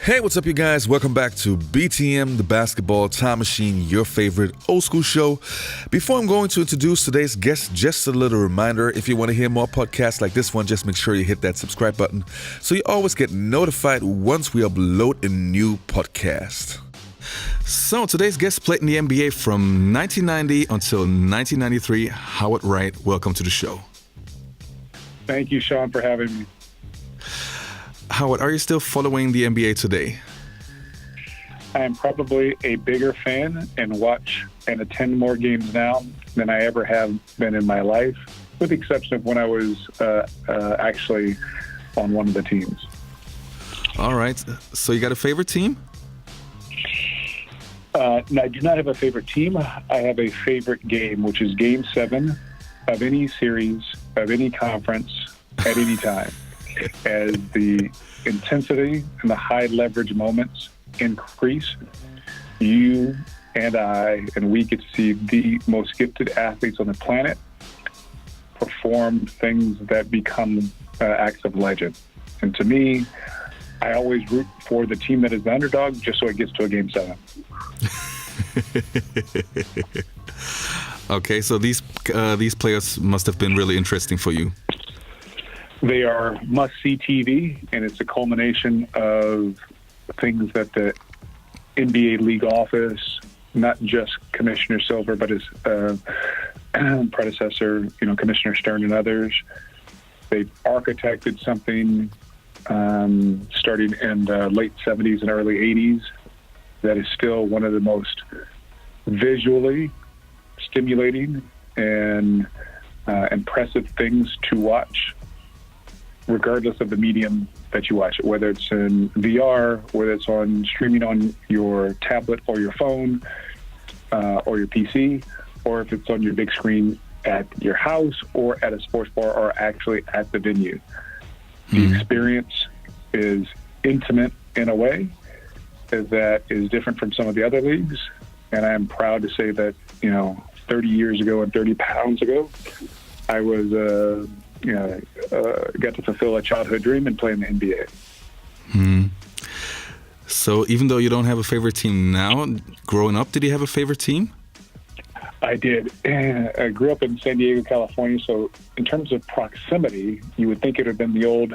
Hey, what's up, you guys? Welcome back to BTM, the Basketball Time Machine, your favorite old school show. Before I'm going to introduce today's guest, just a little reminder, if you want to hear more podcasts like this one, just make sure you hit that subscribe button so you always get notified once we upload a new podcast. So today's guest played in the NBA from 1990 until 1993. Howard Wright, welcome to the show. Thank you, Sean, for having me. Howard, are you still following the NBA today? I am probably a bigger fan and watch and attend more games now than I ever have been in my life, with the exception of when I was actually on one of the teams. All right. So you got a favorite team? No, I do not have a favorite team. I have a favorite game, which is Game 7 of any series, of any conference, at any time. As the intensity and the high leverage moments increase, you and I and we get to see the most gifted athletes on the planet perform things that become acts of legend. And to me, I always root for the team that is the underdog just so it gets to a Game 7. Okay, so these players must have been really interesting for you. They are must-see TV, and it's a culmination of things that the NBA league office, not just Commissioner Silver, but his predecessor, Commissioner Stern and others, they've architected something starting in the late 70s and early 80s that is still one of the most visually stimulating and impressive things to watch, regardless of the medium that you watch it, whether it's in VR, whether it's on streaming on your tablet or your phone or your PC, or if it's on your big screen at your house or at a sports bar or actually at the venue. The experience is intimate in a way that is different from some of the other leagues. And I'm proud to say that, 30 years ago and 30 pounds ago, I was got to fulfill a childhood dream and play in the NBA. So even though you don't have a favorite team now, growing up, did you have a favorite team? I did. I grew up in San Diego, California, so in terms of proximity, you would think it would have been the old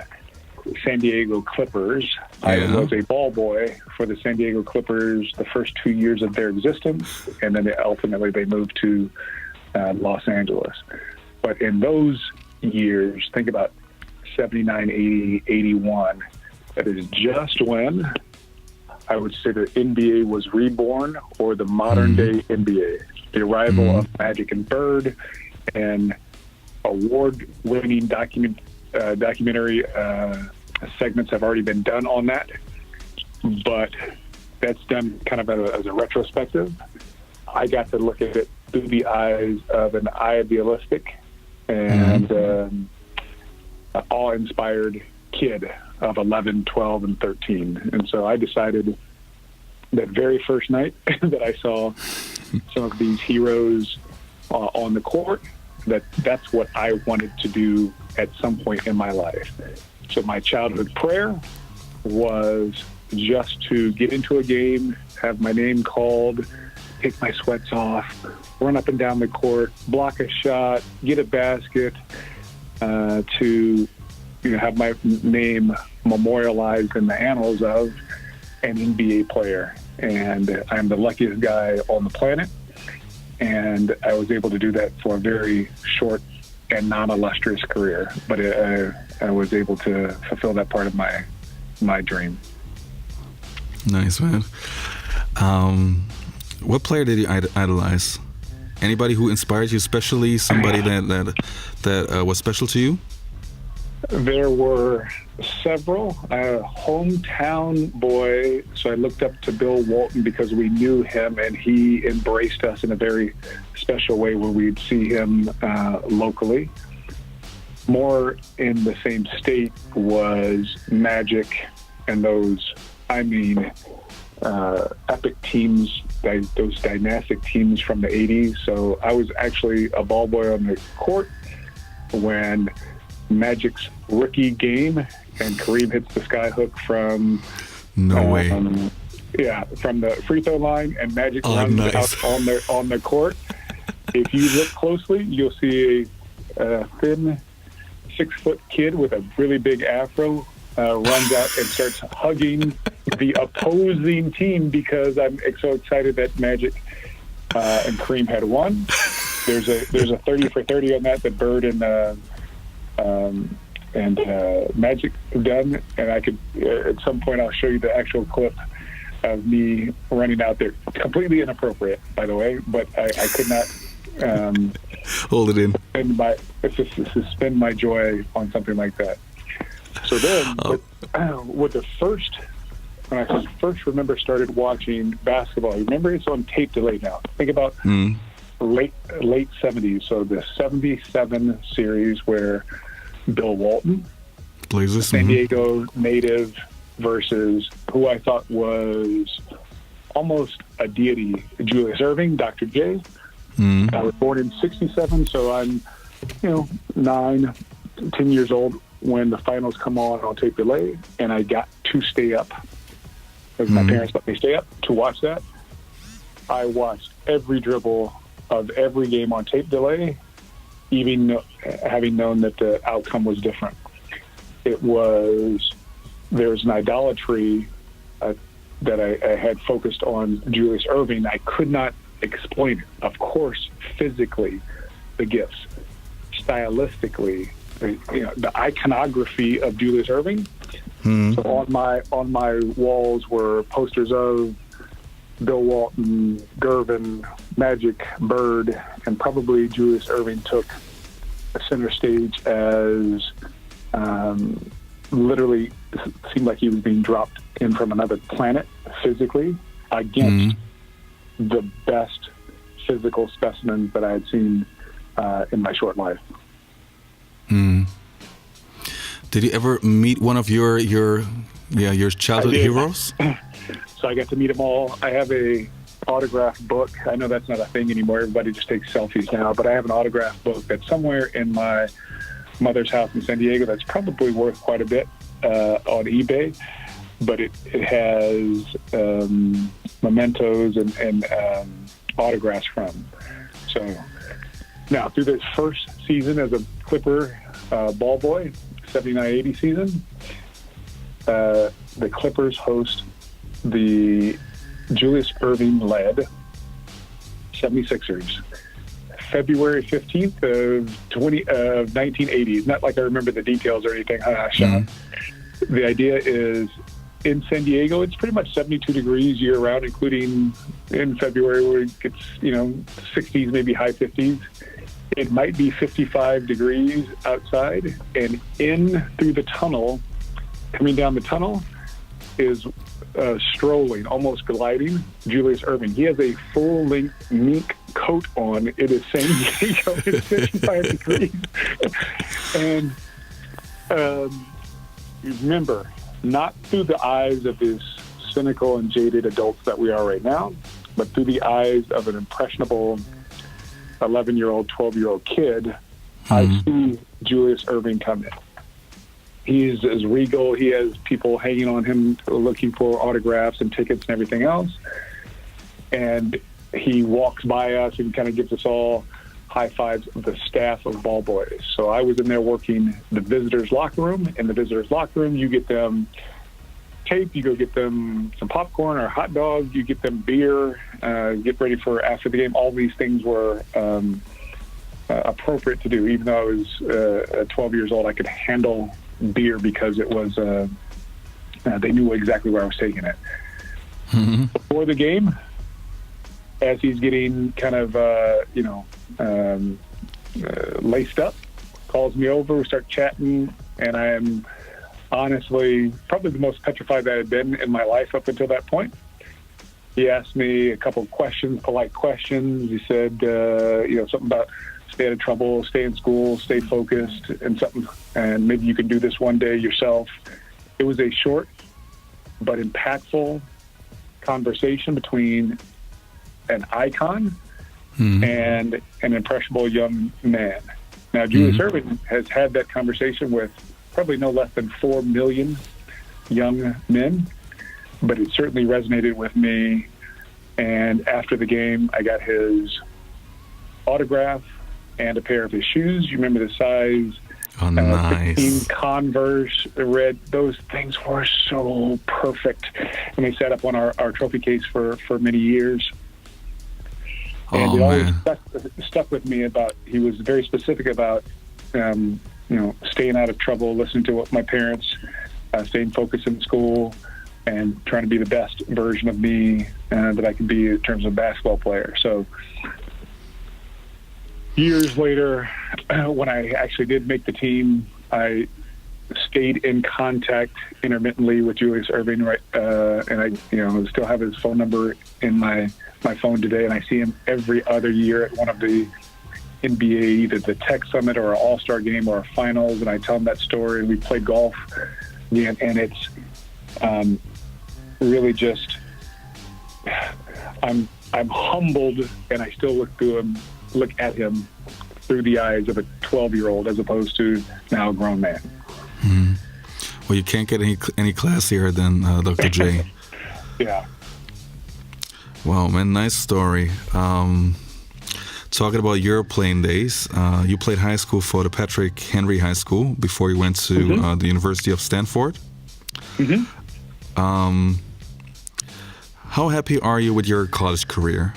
San Diego Clippers. Yeah. I was a ball boy for the San Diego Clippers the first 2 years of their existence, and then ultimately they moved to Los Angeles. But in those years, think about 79, 80, 81, that is just when I would say the NBA was reborn, or the modern day NBA. The arrival of Magic and Bird and award-winning documentary segments have already been done on that, but that's done kind of as a retrospective. I got to look at it through the eyes of an idealistic and awe-inspired kid of 11, 12, and 13. And so I decided that very first night that I saw some of these heroes on the court, that's what I wanted to do at some point in my life. So my childhood prayer was just to get into a game, have my name called, take my sweats off, run up and down the court, block a shot, get a basket, to have my name memorialized in the annals of an NBA player. And I'm the luckiest guy on the planet, and I was able to do that for a very short and non-illustrious career, but I was able to fulfill that part of my dream. Nice, man. What player did you idolize? Anybody who inspired you, especially somebody that was special to you? There were several. Hometown boy, so I looked up to Bill Walton because we knew him, and he embraced us in a very special way when we'd see him locally. More in the same state was Magic and those, epic teams, those dynastic teams from the 80s. So I was actually a ball boy on the court when Magic's rookie game and Kareem hits the skyhook from No way. Yeah, from the free throw line, and Magic runs nice. out on the court. If you look closely, you'll see a thin 6-foot kid with a really big afro runs out and starts hugging the opposing team because I'm so excited that Magic and Kareem had won. There's a 30 for 30 on that Bird and Magic have done, and I could at some point I'll show you the actual clip of me running out there. Completely inappropriate, by the way, but I could not hold it in. Suspend my joy on something like that. So then, when I first remember started watching basketball, remember it's on tape delay now. Think about late 70s, so the 77 series where Bill Walton, plays this San Diego native, versus who I thought was almost a deity, Julius Erving, Dr. J. I was born in 67, so I'm 9, 10 years old when the finals come on tape delay, and I got to stay up because my parents let me stay up to watch that. I watched every dribble of every game on tape delay, even having known that the outcome was different. There's an idolatry that I had focused on Julius Erving. I could not explain it. Of course, physically, the gifts, stylistically, the iconography of Julius Erving. So on my walls were posters of Bill Walton, Gervin, Magic, Bird, and probably Julius Erving took a center stage as literally seemed like he was being dropped in from another planet physically against the best physical specimens that I had seen in my short life. Did you ever meet one of your childhood heroes? So I got to meet them all. I have a autograph book. I know that's not a thing anymore. Everybody just takes selfies now, but I have an autograph book that's somewhere in my mother's house in San Diego that's probably worth quite a bit on eBay, but it has mementos and autographs from. So now through this first season as a Clipper ball boy, 79-80 season, the Clippers host the Julius Erving-led 76ers. February 15th of 1980. It's not like I remember the details or anything, Sean. The idea is in San Diego, it's pretty much 72 degrees year round, including in February where it gets, 60s, maybe high 50s. It might be 55 degrees outside, and in through the tunnel, coming down the tunnel is strolling, almost gliding, Julius Erving. He has a full-length mink coat on. It is San Diego. It's 55 degrees. And remember, not through the eyes of these cynical and jaded adults that we are right now, but through the eyes of an impressionable 11-year-old, 12-year-old kid, I see Julius Erving come in. He's as regal. He has people hanging on him looking for autographs and tickets and everything else. And he walks by us and kind of gives us all high fives of the staff of ball boys. So I was in there working the visitors' locker room. In the visitors' locker room, you get them tape, you go get them some popcorn or hot dog, you get them beer, get ready for after the game. All these things were appropriate to do. Even though I was 12 years old, I could handle beer because it was they knew exactly where I was taking it. Before the game, as he's getting kind of laced up, calls me over, we start chatting, and I am honestly probably the most petrified that I had been in my life up until that point. He asked me a couple of questions, polite questions. He said something about stay out of trouble, stay in school, stay focused, and maybe you can do this one day yourself. It was a short but impactful conversation between an icon and an impressionable young man. Now, Julius Erving has had that conversation with probably no less than 4 million young men. but it certainly resonated with me. And after the game, I got his autograph and a pair of his shoes. You remember the size? Oh, nice. 16 Converse red. Those things were so perfect. And they sat up on our trophy case for many years. And it always stuck with me about, he was very specific about, staying out of trouble, listening to what my parents, staying focused in school, and trying to be the best version of me that I can be in terms of basketball player. So years later, when I actually did make the team, I stayed in contact intermittently with Julius Erving, right? And I, still have his phone number in my phone today, and I see him every other year at one of the NBA, either the Tech Summit or an All-Star game or a finals, and I tell him that story, and we play golf again, and it's really just, I'm humbled, and I still look at him through the eyes of a 12-year-old as opposed to now a grown man. Mm-hmm. Well, you can't get any classier than Dr. J. Yeah. Wow, man, nice story. Talking about your playing days, you played high school for the Patrick Henry High School before you went to the University of Stanford. Mm-hmm. How happy are you with your college career?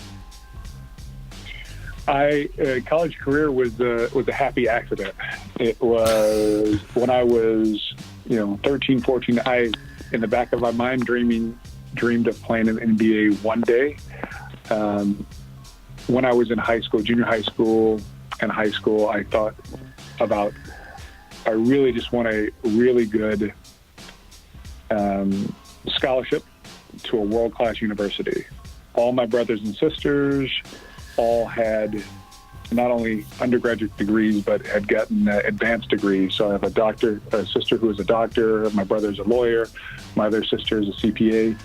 College career was a happy accident. It was when I was 13, 14. I, in the back of my mind, dreamed of playing in the NBA one day. When I was in high school, junior high school and high school, I thought about, I really just want a really good scholarship to a world-class university. All my brothers and sisters all had not only undergraduate degrees, but had gotten advanced degrees. So I have a sister who is a doctor, my brother is a lawyer, my other sister is a CPA.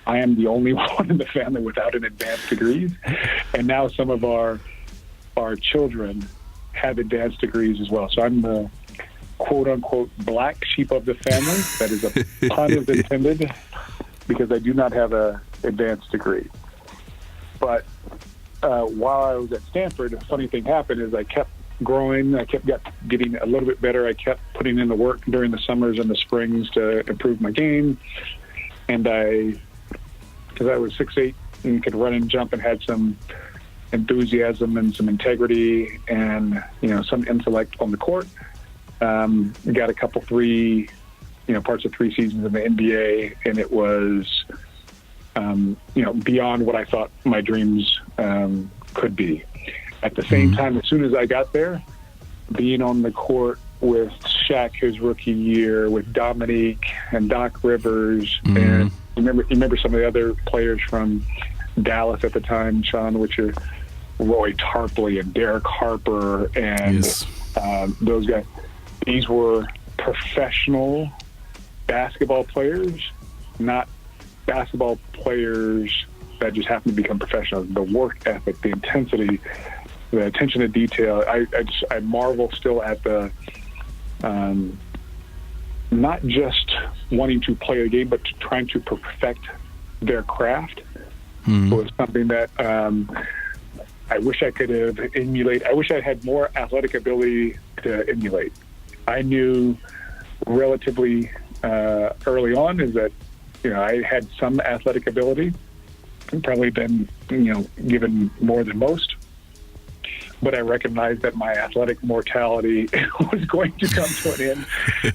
I am the only one in the family without an advanced degree. And now some of our children have advanced degrees as well. So I'm the quote-unquote black sheep of the family. That is a pun is intended, because I do not have an advanced degree. But while I was at Stanford, a funny thing happened is I kept growing. I kept getting a little bit better. I kept putting in the work during the summers and the springs to improve my game. And because I was 6'8" and could run and jump and had some enthusiasm and some integrity and, some intellect on the court, got a couple parts of 3 seasons in the NBA, and it was, beyond what I thought my dreams could be. At the same time, as soon as I got there, being on the court with Shaq his rookie year, with Dominique and Doc Rivers, and you remember some of the other players from Dallas at the time, Sean, which are Roy Tarpley and Derek Harper and those guys. These were professional basketball players, not basketball players that just happen to become professionals. The work ethic, the intensity, the attention to detail. I marvel still at the not just wanting to play the game, but trying to perfect their craft. Was something that I wish I could have emulated. I wish I had more athletic ability to emulate. I knew relatively early on is that I had some athletic ability, and probably been given more than most. But I recognized that my athletic mortality was going to come to an end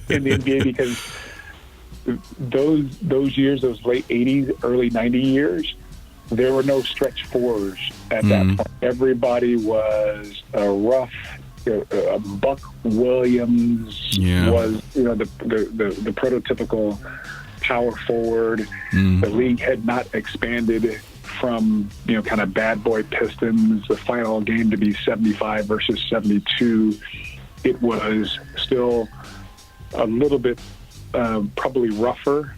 in the NBA, because those years, those late 80s, early 90 years, there were no stretch fours at that point. Everybody was a rough, Buck Williams was, the prototypical power forward. The league had not expanded from, kind of bad boy Pistons, the final game to be 75 versus 72. It was still a little bit probably rougher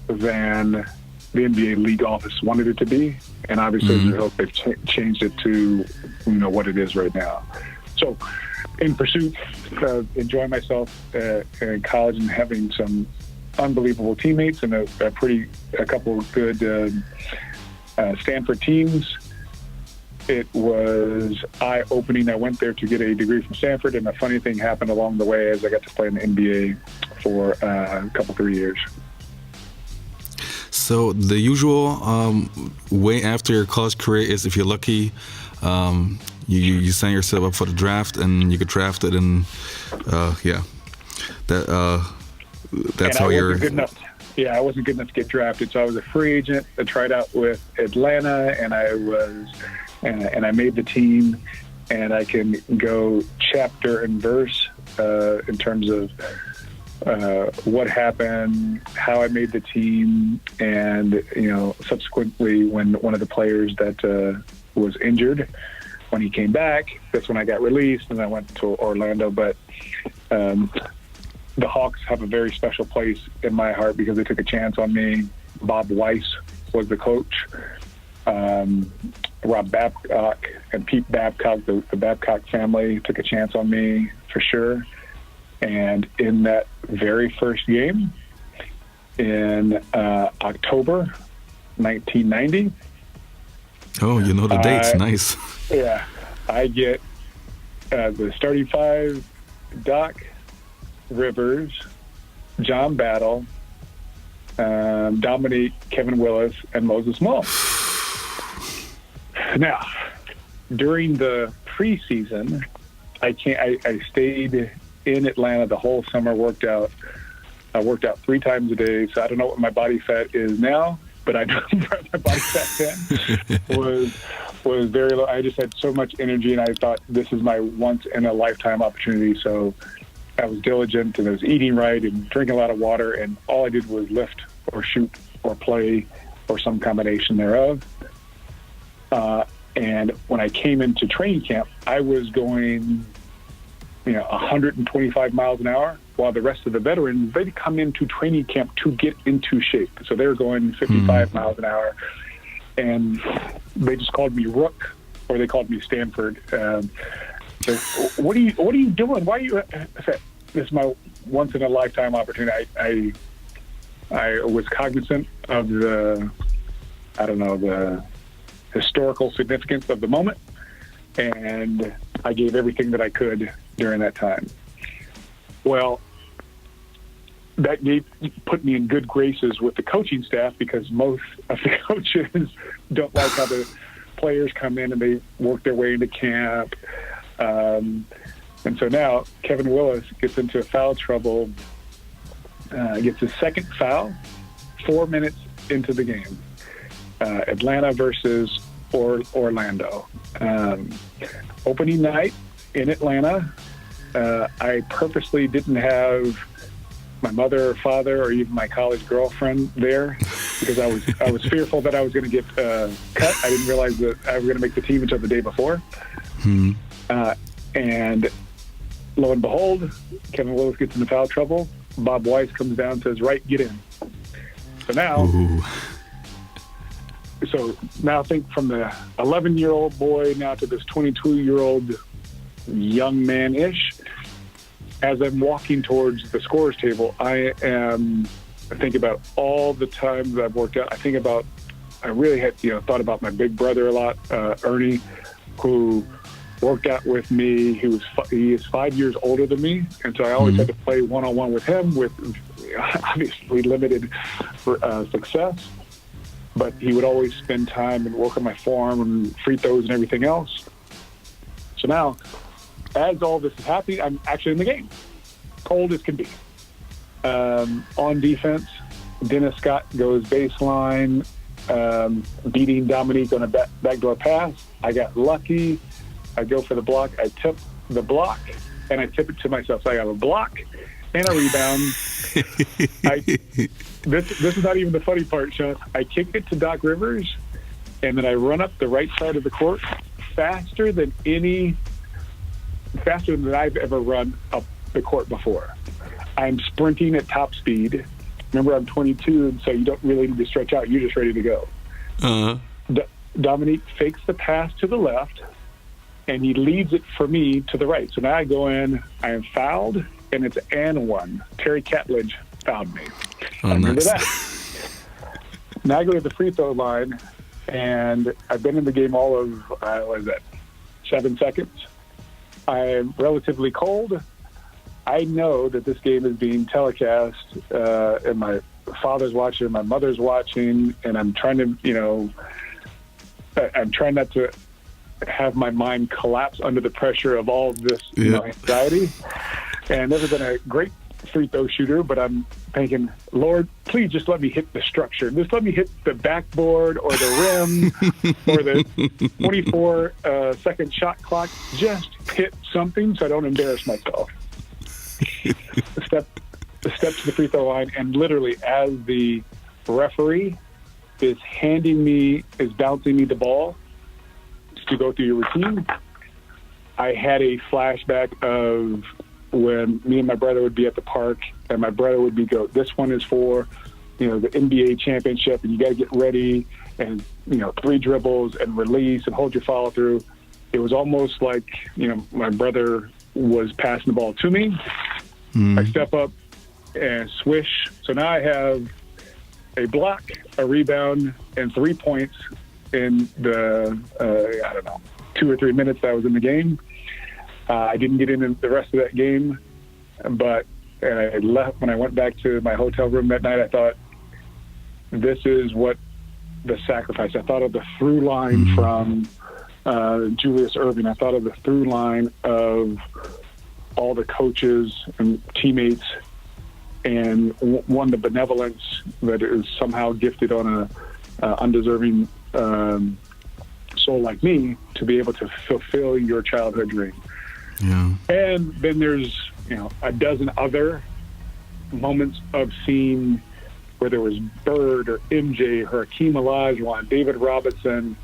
than the NBA league office wanted it to be. And obviously, I hope they've changed it to, what it is right now. So in pursuit of enjoying myself in college and having some unbelievable teammates and a couple of good Stanford teams. It was eye-opening. I went there to get a degree from Stanford, and a funny thing happened along the way as I got to play in the NBA for a couple, 3 years. So the usual way after your college career is, if you're lucky, you sign yourself up for the draft, and you get drafted, and that's how you're. Good enough. Yeah, I wasn't good enough to get drafted, so I was a free agent. I tried out with Atlanta, and I made the team, and I can go chapter and verse in terms of what happened, how I made the team, and subsequently when one of the players that was injured, when he came back, that's when I got released and I went to Orlando. But the Hawks have a very special place in my heart because they took a chance on me. Bob Weiss was the coach. Rob Babcock and Pete Babcock, the Babcock family, took a chance on me for sure. And in that very first game in October 1990. Oh, you know the dates. Nice. Yeah. I get the starting five: Doc Rivers, John Battle, Dominique, Kevin Willis, and Moses Malone. Now, during the preseason, I stayed in Atlanta the whole summer. I worked out 3 times a day. So I don't know what my body fat is now, but I know my body fat then was very low. I just had so much energy, and I thought this is my once in a lifetime opportunity. So I was diligent, and I was eating right and drinking a lot of water, and all I did was lift or shoot or play or some combination thereof. And when I came into training camp, I was going 125 miles an hour, while the rest of the veterans, they'd come into training camp to get into shape. So they were going 55 miles an hour, and they just called me Rook, or they called me Stanford. So what are you doing? Why are you? This is my once in a lifetime opportunity. I was cognizant of the historical significance of the moment, and I gave everything that I could during that time. Well, that put me in good graces with the coaching staff, because most of the coaches don't like how the players come in and they work their way into camp. And so now Kevin Willis gets into foul trouble, gets his second foul 4 minutes into the game. Atlanta versus Orlando. Opening night in Atlanta, I purposely didn't have my mother or father or even my college girlfriend there, because I was fearful that I was going to get cut. I didn't realize that I was going to make the team until the day before. And lo and behold, Kevin Willis gets into foul trouble. Bob Weiss comes down and says, "Right, get in." So now think from the 11-year-old boy now to this 22-year-old young man-ish. As I'm walking towards the scorer's table, I think about all the times that I've worked out. I really had thought about my big brother a lot, Ernie, who worked out with me. He is 5 years older than me, and so I always had to play one-on-one with him, with obviously limited success. But he would always spend time and work on my form and free throws and everything else. So now, as all this is happening, I'm actually in the game, cold as can be. On defense, Dennis Scott goes baseline, beating Dominique on a backdoor pass. I got lucky. I go for the block. I tip the block, and I tip it to myself. So I have a block and a rebound. This is not even the funny part, Sean. I kick it to Doc Rivers, and then I run up the right side of the court faster than I've ever run up the court before. I'm sprinting at top speed. Remember, I'm 22, and so you don't really need to stretch out. You're just ready to go. Dominique fakes the pass to the left, and he leads it for me to the right. So now I go in, I am fouled, and it's and one. Terry Catledge found me. Oh, I remember nice. that. Now I go to the free throw line, and I've been in the game all of, 7 seconds. I'm relatively cold. I know that this game is being telecast, and my father's watching, my mother's watching, and I'm trying to, I'm trying not to have my mind collapse under the pressure of all of this anxiety. And I've never been a great free throw shooter, but I'm thinking, Lord, please just let me hit the structure. Just let me hit the backboard or the rim or the 24-second shot clock. Just hit something so I don't embarrass myself. Step to the free throw line, and literally as the referee is bouncing me the ball to go through your routine, I had a flashback of when me and my brother would be at the park, and my brother would go, this one is for, the NBA championship, and you got to get ready, and, 3 dribbles and release and hold your follow through. It was almost like, my brother was passing the ball to me. I step up and swish. So now I have a block, a rebound, and 3 points in the, 2 or 3 minutes that I was in the game. I didn't get in the rest of that game, but I left. When I went back to my hotel room that night, I thought, this is what the sacrifice. I thought of the through line from Julius Erving. I thought of the through line of all the coaches and teammates, and the benevolence that is somehow gifted on a undeserving soul like me to be able to fulfill your childhood dream. Yeah. And then there's, a dozen other moments of seeing whether it was Bird or MJ, Hakeem Olajuwon, David Robinson.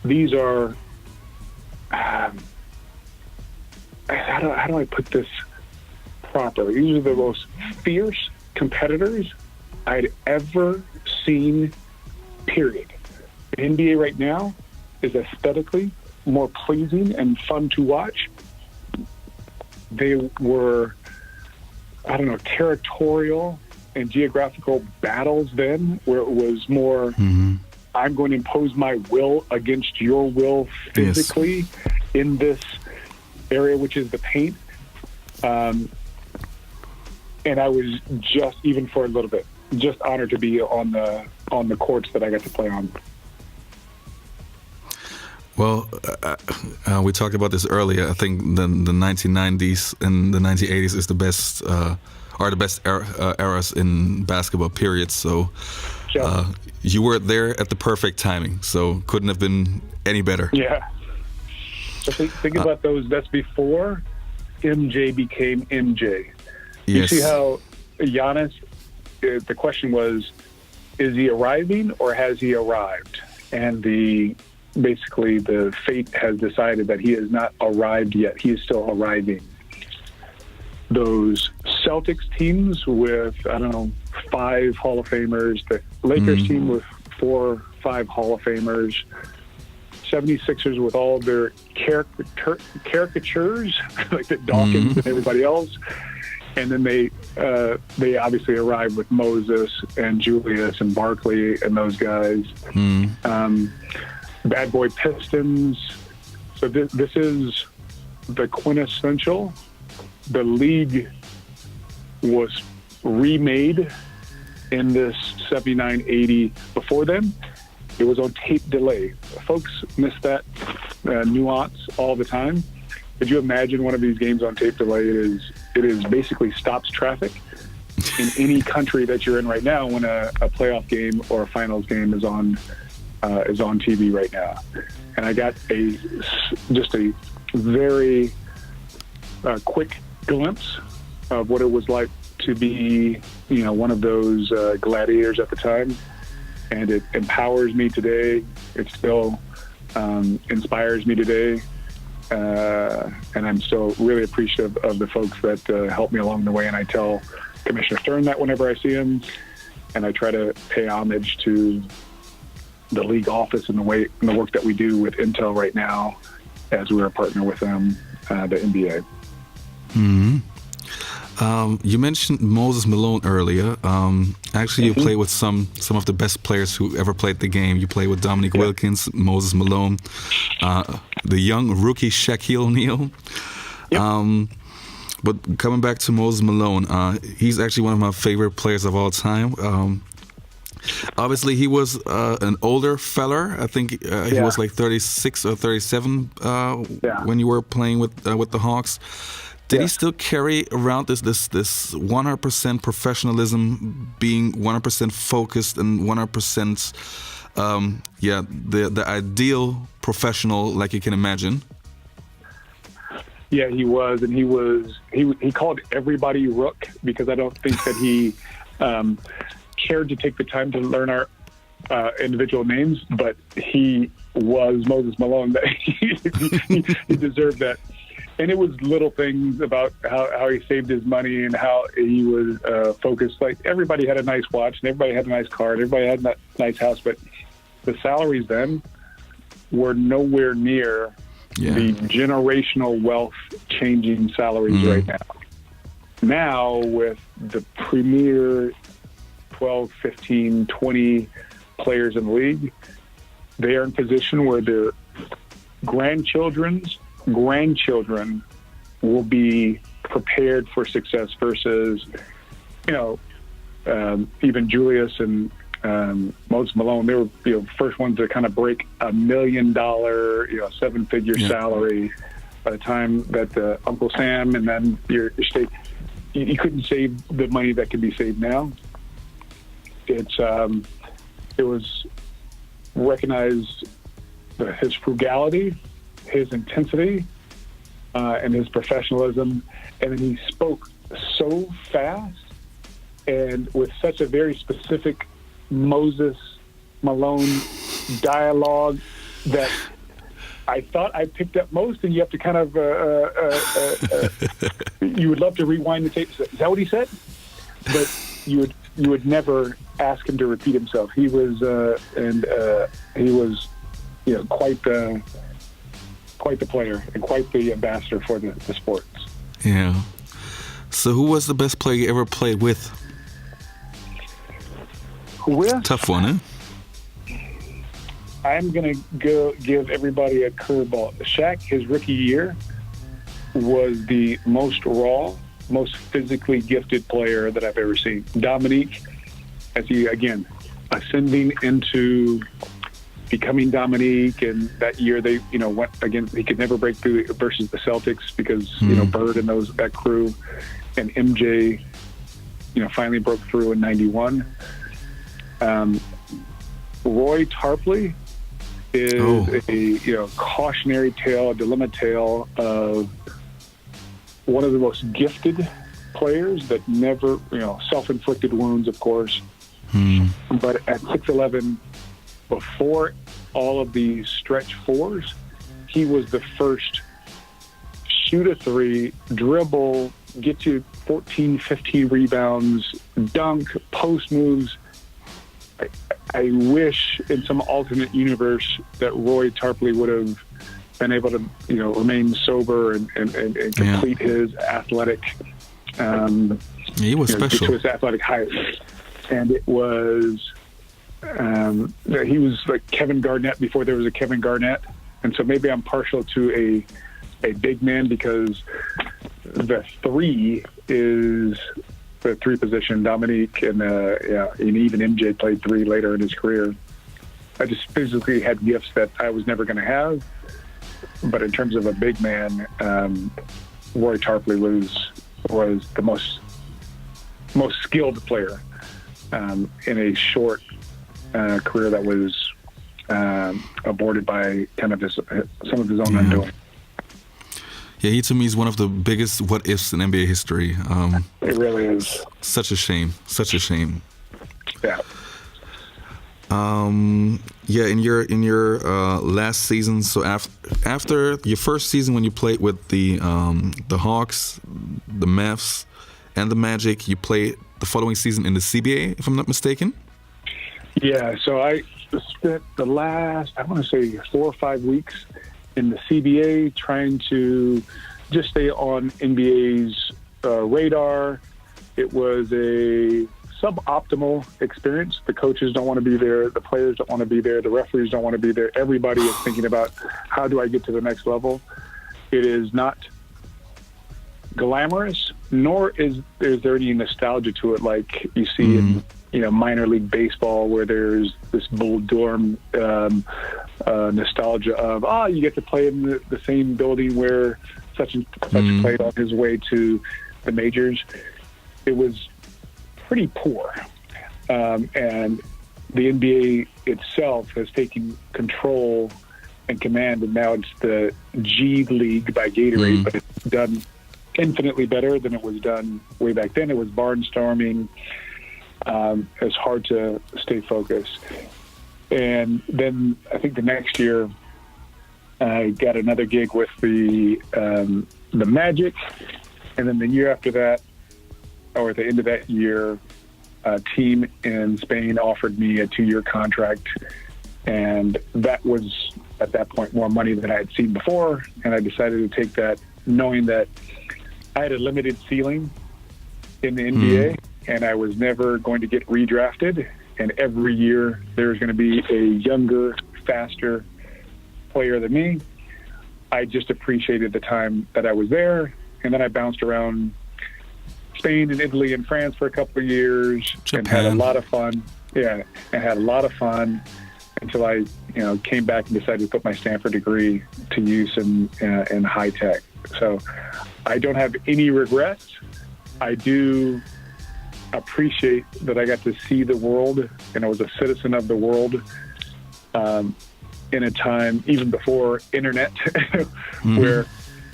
These are, how do I put this properly? These are the most fierce competitors I'd ever seen, period. The NBA right now is aesthetically more pleasing and fun to watch. They were, territorial and geographical battles then, where it was more, I'm going to impose my will against your will physically in this area, which is the paint. And I was just, even for a little bit, just honored to be on the courts that I got to play on. Well, we talked about this earlier. I think the 1990s and the 1980s is the best, are the best eras in basketball, period. So you were there at the perfect timing. So couldn't have been any better. Yeah. So think about those. That's before MJ became MJ. You see how Giannis, the question was, is he arriving or has he arrived? And basically the fate has decided that he has not arrived yet. He is still arriving. Those Celtics teams with, 5 Hall of Famers, the Lakers team with 4 or 5 Hall of Famers, 76ers with all of their caricatures, like the Dawkins and everybody else. And then they obviously arrived with Moses and Julius and Barkley and those guys. Bad Boy Pistons. So this is the quintessential. The league was remade in this 79-80. Before then, it was on tape delay. Folks miss that nuance all the time. Could you imagine one of these games on tape delay? It is basically stops traffic in any country that you're in right now when a playoff game or a finals game is on TV right now. And I got just a very quick glimpse of what it was like to be, one of those gladiators at the time. And it empowers me today. It still inspires me today. And I'm still really appreciative of the folks that helped me along the way. And I tell Commissioner Stern that whenever I see him, and I try to pay homage to the league office and the work that we do with Intel right now as we're a partner with them, the NBA. You mentioned Moses Malone earlier. Actually, you play with some of the best players who ever played the game. You play with Dominique Wilkins, Moses Malone, the young rookie Shaquille O'Neal. Yep. But coming back to Moses Malone, he's actually one of my favorite players of all time. Obviously, he was an older feller. I think he was like 36 or 37 when you were playing with the Hawks. Did he still carry around this 100% professionalism, being 100% focused and 100%, the ideal professional like you can imagine? Yeah, he was, and he called everybody Rook because I don't think that he cared to take the time to learn our individual names, but he was Moses Malone. He deserved that. And it was little things about how he saved his money and how he was focused. Like, everybody had a nice watch and everybody had a nice car and everybody had a nice house, but the salaries then were nowhere near the generational wealth changing salaries right now. Now, with the premier 12, 15, 20 players in the league, they are in a position where their grandchildren will be prepared for success versus, even Julius and Moses Malone. They were the first ones to kind of break $1 million, 7-figure salary by the time that Uncle Sam and then your state, you couldn't save the money that can be saved now. It was recognized his frugality, his intensity, and his professionalism, and then he spoke so fast and with such a very specific Moses Malone dialogue that I thought I picked up most, and you have to kind of you would love to rewind the tape. Is that what he said? But you would never ask him to repeat himself. He was quite the player and quite the ambassador for the sports. Yeah. So who was the best player you ever played with? With? Tough one, huh? I'm going to go give everybody a curveball. Shaq, his rookie year, was the most raw, most physically gifted player that I've ever seen. Dominique, as he, again, ascending into becoming Dominique, and that year they, went again. He could never break through versus the Celtics because Bird and that crew, and MJ, finally broke through in '91. Roy Tarpley is a cautionary tale, a dilemma tale of one of the most gifted players that never, self-inflicted wounds, of course. But at 6'11", before all of these stretch fours, he was the first shoot a three, dribble, get you 14, 15 rebounds, dunk, post moves. I wish in some alternate universe that Roy Tarpley would have been able to, remain sober and complete his athletic. He was special. To his athletic height, and it was. He was like Kevin Garnett before there was a Kevin Garnett, and so maybe I'm partial to a big man because the three is the three position. Dominique and even MJ played three later in his career. I just physically had gifts that I was never going to have, but in terms of a big man, Roy Tarpley was the most skilled player in a short career that was aborted by kind of some of his own undoing. Yeah, he to me is one of the biggest what ifs in NBA history. It really is. Such a shame. Such a shame. Yeah. In your last season, so after your first season when you played with the Hawks, the Mavs, and the Magic, you played the following season in the CBA, if I'm not mistaken. Yeah, so I spent the last, I want to say 4 or 5 weeks in the CBA trying to just stay on NBA's radar. It was a suboptimal experience. The coaches don't want to be there. The players don't want to be there. The referees don't want to be there. Everybody is thinking about, how do I get to the next level? It is not glamorous, nor is there any nostalgia to it like you see in minor league baseball, where there's this Bull Durham nostalgia of, you get to play in the same building where such and such played on his way to the majors. It was pretty poor, and the NBA itself has taken control and command, and now it's the G League by Gatorade, but it's done infinitely better than it was done way back then. It was barnstorming. It's hard to stay focused. And then I think the next year I got another gig with the Magic, and then the year after that, or at the end of that year, a team in Spain offered me a 2-year contract, and that was at that point more money than I had seen before, and I decided to take that, knowing that I had a limited ceiling in the NBA, and I was never going to get redrafted, and every year there's going to be a younger, faster player than me. I just appreciated the time that I was there, and then I bounced around Spain and Italy and France for a couple of years, Japan. and had a lot of fun. Yeah, and had a lot of fun until I, came back and decided to put my Stanford degree to use in high tech. So I don't have any regrets. I do appreciate that I got to see the world, and I was a citizen of the world in a time even before internet, where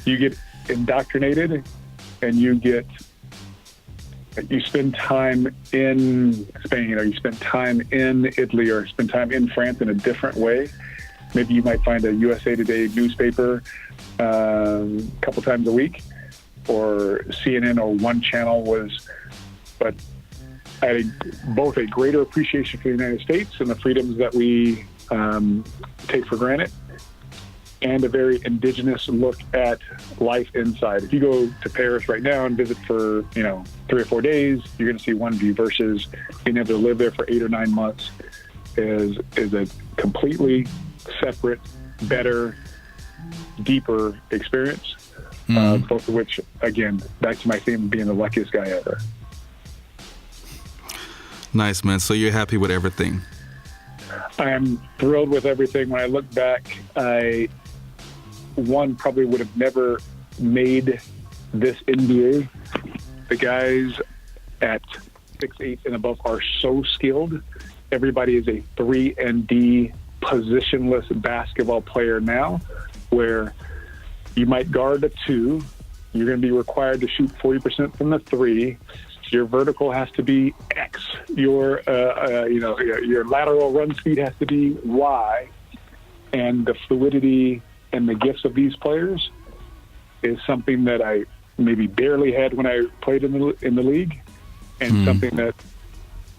you get indoctrinated and you spend time in Spain, or you spend time in Italy, or spend time in France in a different way. Maybe you might find a USA Today newspaper a couple times a week, or CNN or One Channel but I had both a greater appreciation for the United States and the freedoms that we take for granted, and a very indigenous look at life inside. If you go to Paris right now and visit for 3 or 4 days, you're going to see one view, versus being able to live there for 8 or 9 months is a completely separate, better, deeper experience. Both of which, again, back to my theme of being the luckiest guy ever. Nice, man. So you're happy with everything? I am thrilled with everything. When I look back, I probably would have never made this NBA. The guys at 6'8" and above are so skilled. Everybody is a 3-and-D positionless basketball player now, where you might guard a 2. You're going to be required to shoot 40% from the 3. Your vertical has to be X. Your lateral run speed has to be Y. And the fluidity and the gifts of these players is something that I maybe barely had when I played in the league, and something that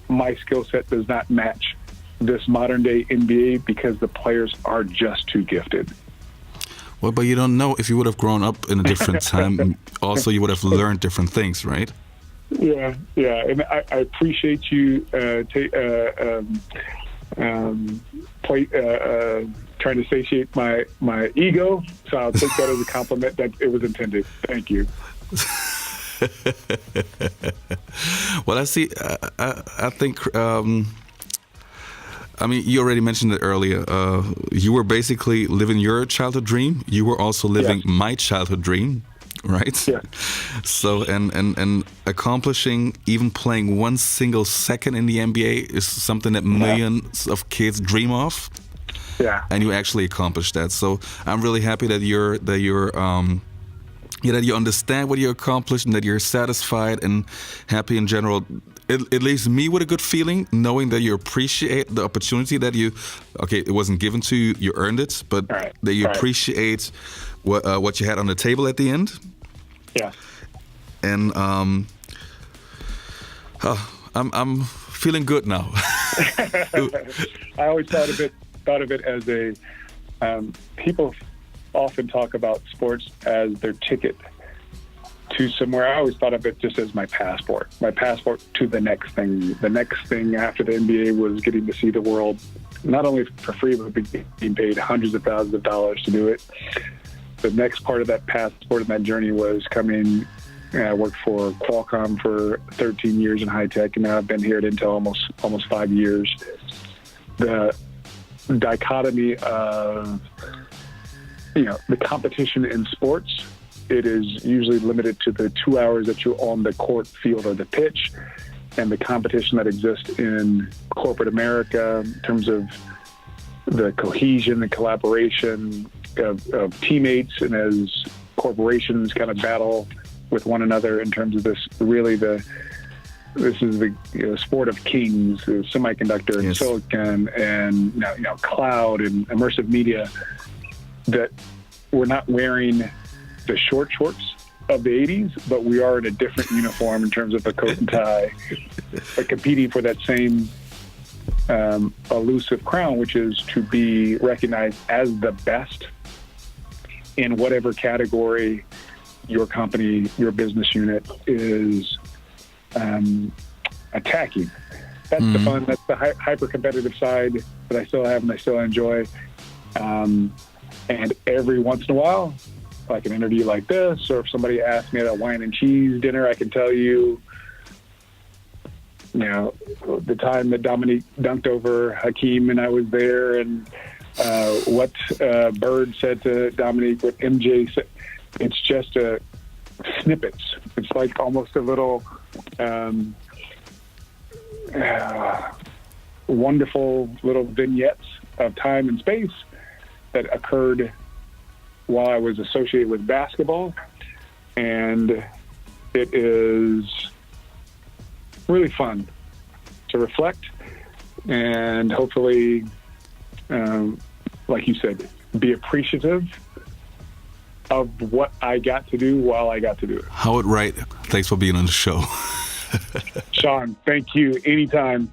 my skill set does not match this modern day NBA, because the players are just too gifted. Well, but you don't know. If you would have grown up in a different time, also you would have learned different things, right? Yeah, and I appreciate you trying to satiate my ego, so I'll take that as a compliment that it was intended. Thank you. Well, I see. I think. You already mentioned it earlier. You were basically living your childhood dream. You were also living my childhood dream, right? Yeah. So, and accomplishing, even playing one single second in the NBA is something that millions of kids dream of. Yeah. And you actually accomplished that. So I'm really happy that that you understand what you accomplished, and that you're satisfied and happy in general. It leaves me with a good feeling, knowing that you appreciate the opportunity that it wasn't given to you, you earned it, but that you appreciate what you had on the table at the end. Yeah. And I'm feeling good now. I always thought of it as people often talk about sports as their ticket to somewhere. I always thought of it just as my passport to the next thing. The next thing after the NBA was getting to see the world, not only for free, but being paid hundreds of thousands of dollars to do it. The next part of that passport and that journey was coming. I worked for Qualcomm for 13 years in high tech, and now I've been here at Intel almost 5 years. The dichotomy of, the competition in sports, it is usually limited to the 2 hours that you're on the court, field, or the pitch, and the competition that exists in corporate America in terms of the cohesion and collaboration of teammates, and as corporations kind of battle with one another in terms of this is the sport of kings, the semiconductor and silicon and cloud and immersive media, that we're not wearing the shorts of the 80s, but we are in a different uniform in terms of a coat and tie, but competing for that same elusive crown, which is to be recognized as the best in whatever category your company, your business unit is attacking. That's the fun. That's the hyper-competitive side that I still have and I still enjoy. And every once in a while, like an interview like this, or if somebody asks me at a wine and cheese dinner, I can tell you, the time that Dominique dunked over Hakeem and I was there, and what Bird said to Dominique, what MJ said. It's just snippets. It's like almost a little wonderful little vignettes of time and space that occurred while I was associated with basketball. And it is really fun to reflect and hopefully, like you said, be appreciative of what I got to do while I got to do it. Howard Wright, thanks for being on the show. Sean, thank you. Anytime.